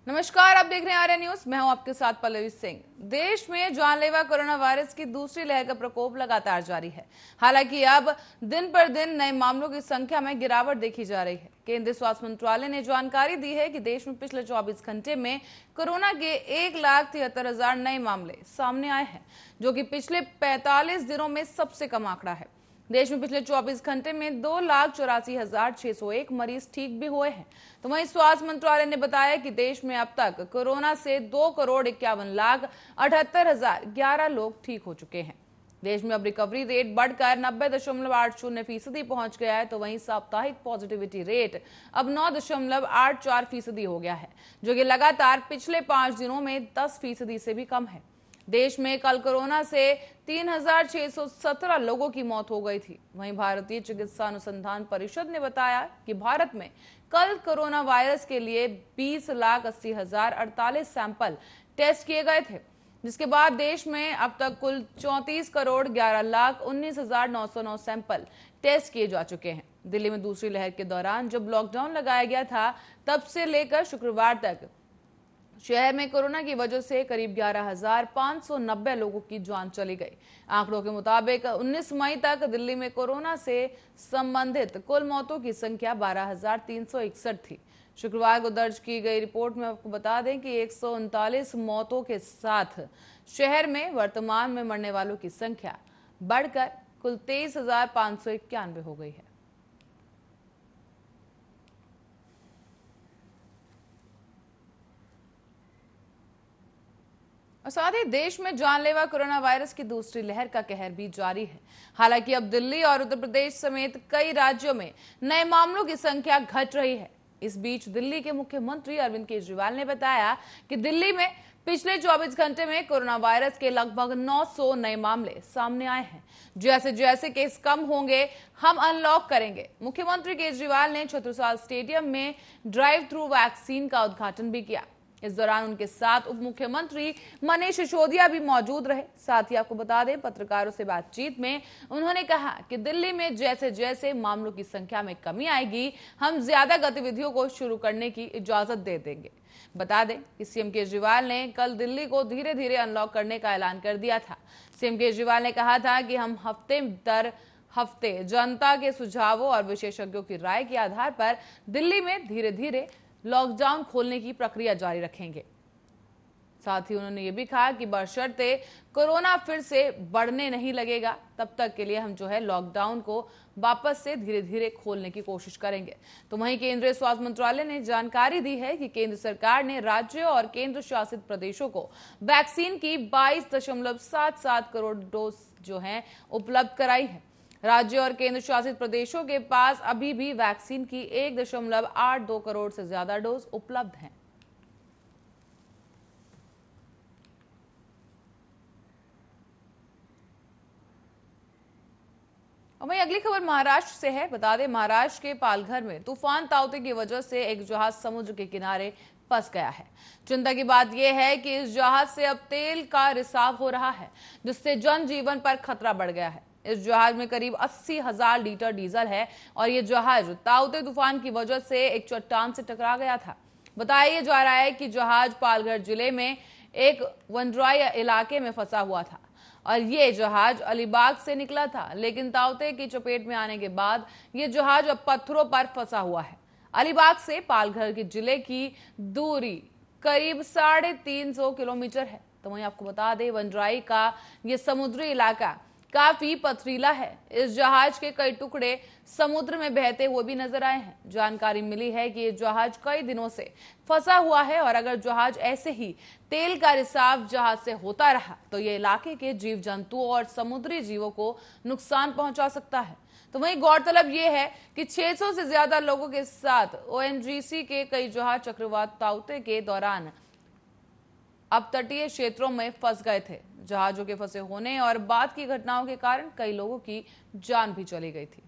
नमस्कार, आप देख रहे हैं आर्या न्यूज। मैं हूं आपके साथ पल्लवी सिंह। देश में जानलेवा कोरोना वायरस की दूसरी लहर का प्रकोप लगातार जारी है। हालांकि अब दिन पर दिन नए मामलों की संख्या में गिरावट देखी जा रही है। केंद्रीय स्वास्थ्य मंत्रालय ने जानकारी दी है कि देश में पिछले 24 घंटे में कोरोना के 1,73,000 नए मामले सामने आए हैं, जो कि पिछले 45 दिनों में सबसे कम आंकड़ा है। देश में पिछले 24 घंटे में 2,84,601 मरीज ठीक भी हुए हैं। तो वहीं स्वास्थ्य मंत्रालय ने बताया कि देश में अब तक कोरोना से 2,51,78,011 लोग ठीक हो चुके हैं। देश में अब रिकवरी रेट बढ़कर 90.80% पहुंच गया है। तो वहीं साप्ताहिक पॉजिटिविटी रेट अब 9.84% हो गया है, जो कि लगातार पिछले 5 दिनों में 10% से भी कम है। देश में कल कोरोना से 3,617 लोगों की मौत हो गई थी। वहीं भारतीय चिकित्सा अनुसंधान परिषद ने बताया कि भारत में कल कोरोना वायरस के लिए 20,80,048 सैंपल टेस्ट किए गए थे, जिसके बाद देश में अब तक कुल 34,11,19,909 सैंपल टेस्ट किए जा चुके हैं। दिल्ली में दूसरी लहर के दौरान जब लॉकडाउन लगाया गया था, तब से लेकर शुक्रवार तक शहर में कोरोना की वजह से करीब 11,590 लोगों की जान चली गई। आंकड़ों के मुताबिक 19 मई तक दिल्ली में कोरोना से संबंधित कुल मौतों की संख्या 12,361 थी। शुक्रवार को दर्ज की गई रिपोर्ट में आपको बता दें कि 139 मौतों के साथ शहर में वर्तमान में मरने वालों की संख्या बढ़कर कुल 23,591 हो गई है। और साथ ही देश में जानलेवा कोरोना वायरस की दूसरी लहर का कहर भी जारी है। हालांकि अब दिल्ली और उत्तर प्रदेश समेत कई राज्यों में नए मामलों की संख्या घट रही है। इस बीच दिल्ली के मुख्यमंत्री अरविंद केजरीवाल ने बताया कि दिल्ली में पिछले 24 घंटे में कोरोना वायरस के लगभग 900 नए मामले सामने आए हैं। जैसे जैसे केस कम होंगे, हम अनलॉक करेंगे। मुख्यमंत्री केजरीवाल ने छत्रसाल स्टेडियम में ड्राइव थ्रू वैक्सीन का उद्घाटन भी किया। इस दौरान उनके साथ उप मुख्यमंत्री मनीष सिसोदिया भी मौजूद रहे। साथ ही आपको बता दें, पत्रकारों से बातचीत में उन्होंने कहा कि दिल्ली में जैसे जैसे मामलों की संख्या में कमी आएगी, हम ज्यादा गतिविधियों को शुरू करने की इजाजत दे देंगे। बता दें कि सीएम केजरीवाल ने कल दिल्ली को धीरे धीरे अनलॉक करने का ऐलान कर दिया था। सीएम केजरीवाल ने कहा था कि हम हफ्ते दर हफ्ते जनता के सुझावों और विशेषज्ञों की राय के आधार पर दिल्ली में धीरे धीरे लॉकडाउन खोलने की प्रक्रिया जारी रखेंगे। साथ ही उन्होंने ये भी कहा कि बशर्ते कोरोना फिर से बढ़ने नहीं लगेगा, तब तक के लिए हम लॉकडाउन को वापस से धीरे धीरे खोलने की कोशिश करेंगे। तो वहीं केंद्रीय स्वास्थ्य मंत्रालय ने जानकारी दी है कि केंद्र सरकार ने राज्यों और केंद्र शासित प्रदेशों को वैक्सीन की 22.77 करोड़ डोज उपलब्ध कराई है। राज्यों और केंद्र शासित प्रदेशों के पास अभी भी वैक्सीन की 1.82 करोड़ से ज्यादा डोज उपलब्ध हैं। और वहीं अगली खबर महाराष्ट्र से है। बता दें, महाराष्ट्र के पालघर में तूफान ताउते की वजह से एक जहाज समुद्र के किनारे फंस गया है। चिंता की बात यह है कि इस जहाज से अब तेल का रिसाव हो रहा है, जिससे जनजीवन पर खतरा बढ़ गया है। इस जहाज में करीब 80,000 लीटर डीजल है और यह जहाज ताउते तूफान की वजह से एक चट्टान से टकरा गया था। बताया जा रहा है कि जहाज पालघर जिले में एक वनड्राई इलाके में फंसा हुआ था और ये जहाज अलीबाग से निकला था, लेकिन ताउते की चपेट में आने के बाद ये जहाज अब पत्थरों पर फंसा हुआ है। अलीबाग से पालघर के जिले की दूरी करीब 350 किलोमीटर है। तो वहीं आपको बता दें, वनड्राई का ये समुद्री इलाका काफी पथरीला है। इस जहाज के कई टुकड़े समुद्र में बहते हुए भी नजर आए हैं। जानकारी मिली है कि ये जहाज कई दिनों से फंसा हुआ है और अगर जहाज ऐसे ही तेल का रिसाव जहाज से होता रहा तो ये इलाके के जीव जंतुओं और समुद्री जीवों को नुकसान पहुंचा सकता है। तो वहीं गौरतलब ये है कि 600 से ज्यादा लोगों के साथ ओएनजीसी के कई जहाज चक्रवात ताउते के दौरान अब तटीय क्षेत्रों में फंस गए थे। जहाजों के फंसे होने और बाद की घटनाओं के कारण कई लोगों की जान भी चली गई थी।